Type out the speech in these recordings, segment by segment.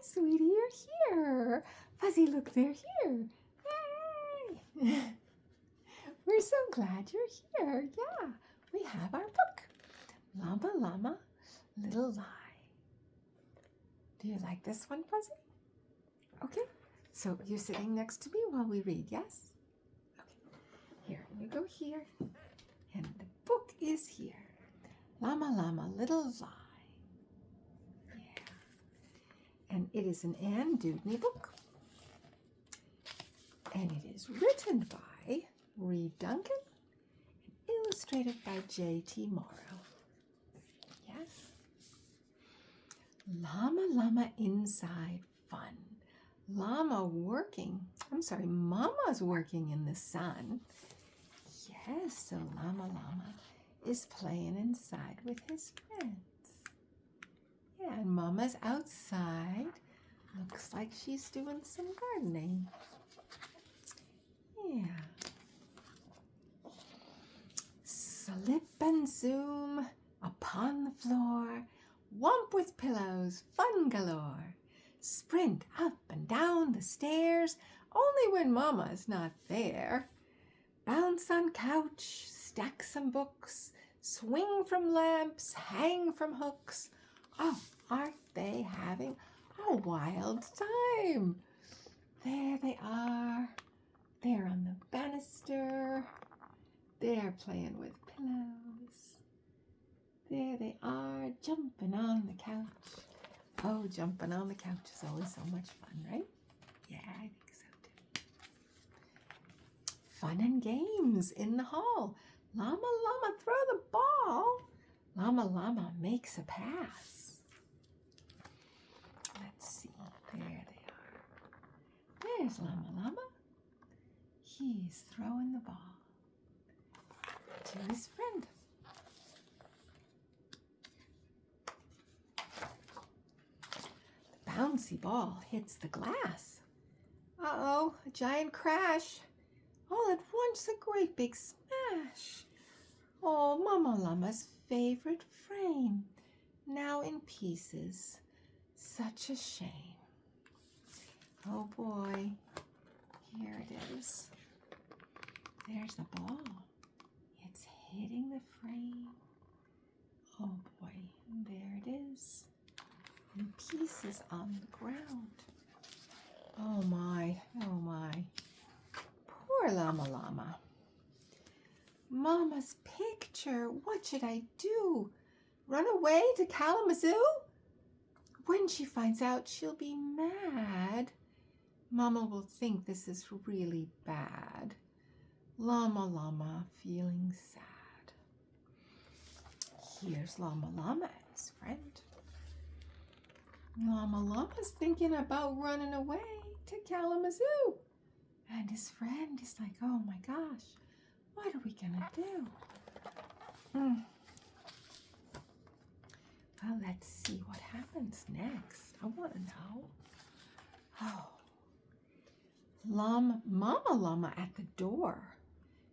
sweetie, you're here. Fuzzy, look, they're here. Yay! We're so glad you're here. Yeah, we have our book, Mama Llama, Little Lie. Do you like this one, Fuzzy? Okay, so you're sitting next to me while we read, yes? Okay, here, you go here, and the book is here. Mama Llama, Little Lie. And it is an Anne Dewdney book. And it is written by Reed Duncan and illustrated by J.T. Morrow. Yes. Llama inside fun. Mama's working in the sun. Yes, so Llama is playing inside with his friends. Yeah, and Mama's outside. Looks like she's doing some gardening. Yeah. Slip and zoom upon the floor. Whomp with pillows, fun galore. Sprint up and down the stairs, only when Mama's not there. Bounce on couch, stack some books, swing from lamps, hang from hooks. Oh, aren't they having a wild time? There they are. They're on the banister. They're playing with pillows. There they are, jumping on the couch. Oh, jumping on the couch is always so much fun, right? Yeah, I think so too. Fun and games in the hall. Llama throw the ball. Llama makes a pass. Let's see, there they are. There's Llama. He's throwing the ball to his friend. The bouncy ball hits the glass. Uh-oh, a giant crash. All at once, a great big smash. Oh, Mama Llama's favorite frame, now in pieces. Such a shame. Oh boy, here it is. There's the ball. It's hitting the frame. Oh boy, there it is. In pieces on the ground. Oh my. Poor Llama. Mama's picture, what should I do? Run away to Kalamazoo? When she finds out, she'll be mad. Mama will think this is really bad. Llama feeling sad. Here's Llama and his friend. Llama's thinking about running away to Kalamazoo. And his friend is like, oh my gosh, what are we gonna do? Well, let's see what happens next. I want to know. Oh, Mama Llama at the door.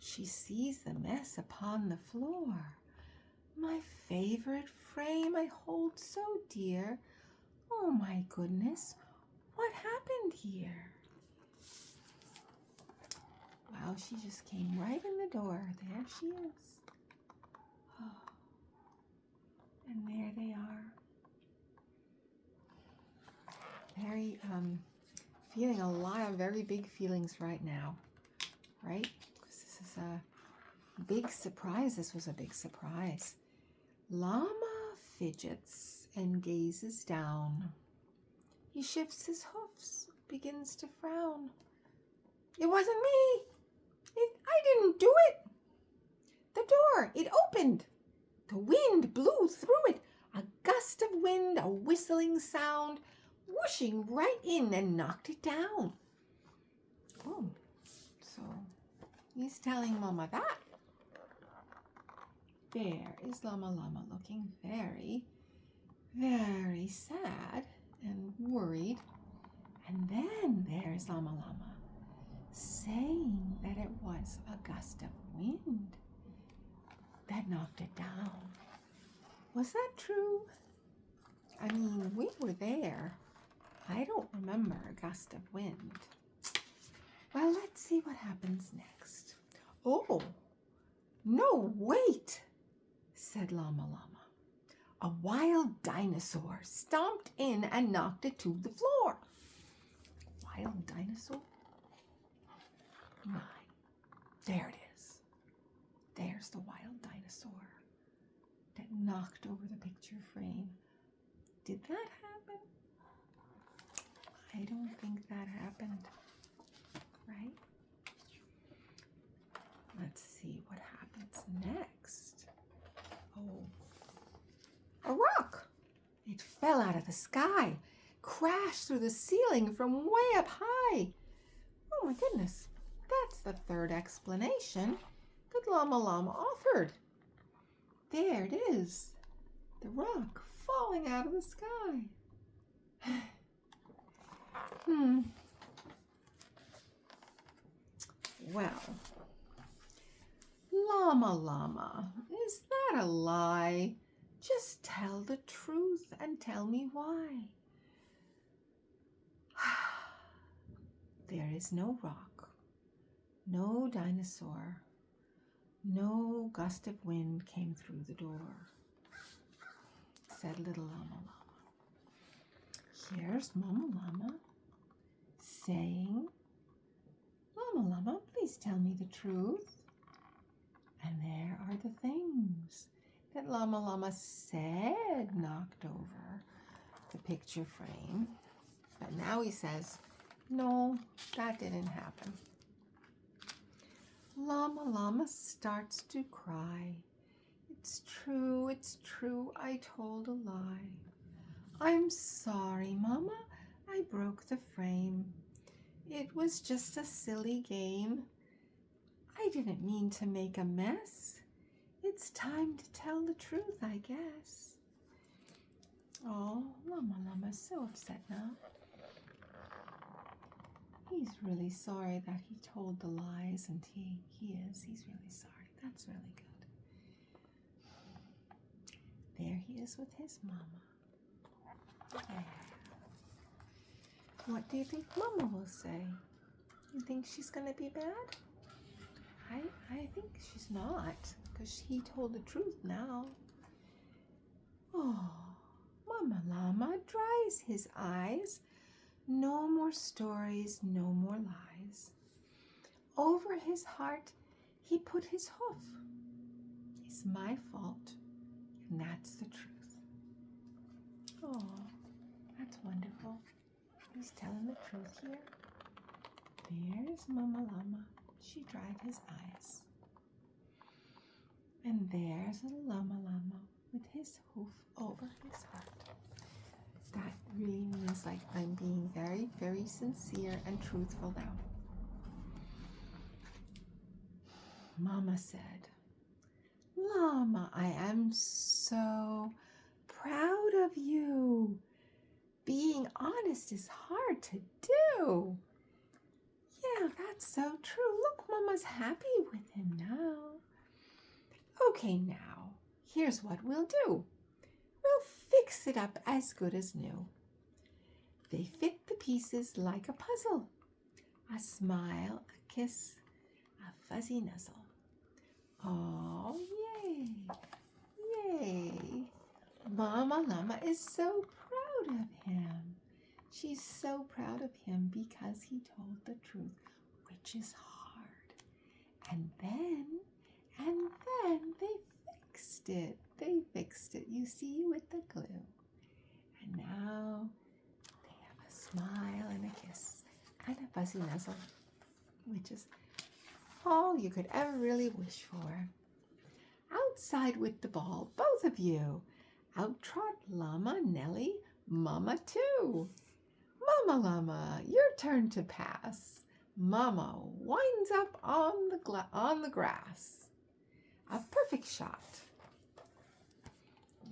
She sees the mess upon the floor. My favorite frame I hold so dear. Oh my goodness, what happened here? Wow, she just came right in the door. There she is. Oh. And there they are. Very, feeling a lot of very big feelings right now, right? Because this is a big surprise. This was a big surprise. Llama fidgets and gazes down. He shifts his hoofs, begins to frown. It wasn't me. I didn't do it. The door, it opened. The wind blew through it, a gust of wind, a whistling sound, whooshing right in and knocked it down. Oh, so he's telling Mama that. There is Llama looking very, very sad and worried. And then there's Llama saying that it was a gust of wind that knocked it down. Was that true? I mean, we were there. I don't remember a gust of wind. Well, let's see what happens next. Oh, no, wait, said Llama Llama. A wild dinosaur stomped in and knocked it to the floor. Wild dinosaur? My, there it is. There's the wild dinosaur that knocked over the picture frame. Did that happen? I don't think that happened, right? Let's see what happens next. Oh, a rock. It fell out of the sky, crashed through the ceiling from way up high. Oh my goodness, that's the third explanation that Llama Llama offered. There it is, the rock falling out of the sky. Well, Llama Llama, is that a lie? Just tell the truth and tell me why. There is no rock, no dinosaur, no gust of wind came through the door, said little Llama Llama. Here's Mama Llama saying, Llama Llama, please tell me the truth. And there are the things that Llama Llama said knocked over the picture frame. But now he says, no, that didn't happen. Llama Llama starts to cry. It's true, I told a lie. I'm sorry, Mama, I broke the frame. It was just a silly game. I didn't mean to make a mess. It's time to tell the truth, I guess. Oh, Llama Llama's so upset now. He's really sorry that he told the lies, and he is. He's really sorry. That's really good. There he is with his mama. There. What do you think Mama will say? You think she's going to be bad? I think she's not, because he told the truth now. Oh, Mama Llama dries his eyes. No more stories, no more lies. Over his heart, he put his hoof. It's my fault, and that's the truth. Oh, that's wonderful. He's telling the truth here. There's Mama Llama. She dried his eyes. And there's little Llama Llama with his hoof over his heart. That really means like I'm being very, very sincere and truthful now. Mama said, Llama, I am so proud of you. Being honest is hard to do. Yeah, that's so true. Look, Mama's happy with him now. Okay, now, here's what we'll do. We'll fix it up as good as new. They fit the pieces like a puzzle. A smile, a kiss, a fuzzy nuzzle. Oh, yay, yay. Mama Llama is so proud of him. She's so proud of him because he told the truth, which is hard. And then they fixed it. They fixed it, you see, with the glue. And now they have a smile and a kiss and a fuzzy nuzzle, which is all you could ever really wish for. Outside with the ball, both of you. Out trot Llama, Nelly, Mama too. Mama Llama, your turn to pass. Mama winds up on the grass. A perfect shot.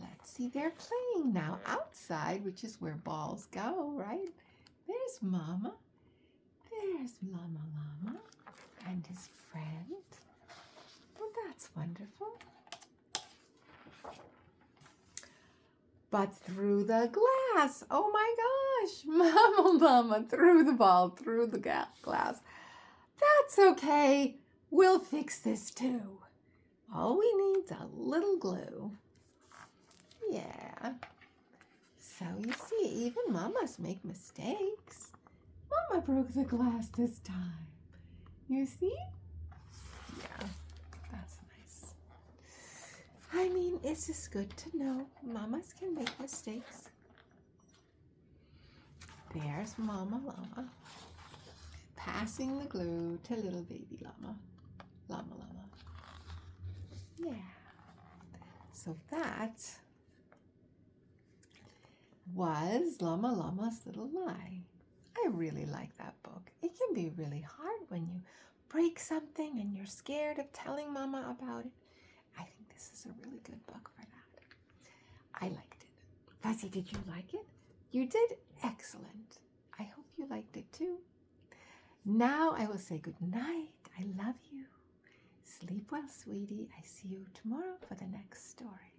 Let's see, they're playing now outside, which is where balls go, right? There's Mama. There's Llama Llama and his friend. Well, that's wonderful. but through the glass. Oh my gosh, Mama Llama threw the ball through the glass. That's okay, we'll fix this too. All we need's a little glue. Yeah. So you see, even mamas make mistakes. Mama broke the glass this time. You see? Yeah, that's nice. I mean, it's just good to know mamas can make mistakes. There's Mama Llama passing the glue to little baby llama. Llama. Yeah. So that was Llama Llama's Little Lie. I really like that book. It can be really hard when you break something and you're scared of telling Mama about it. I think this is a really good book for that. I liked it. Fuzzy, did you like it? You did excellent. I hope you liked it too. Now I will say good night. I love you. Sleep well, sweetie. I see you tomorrow for the next story.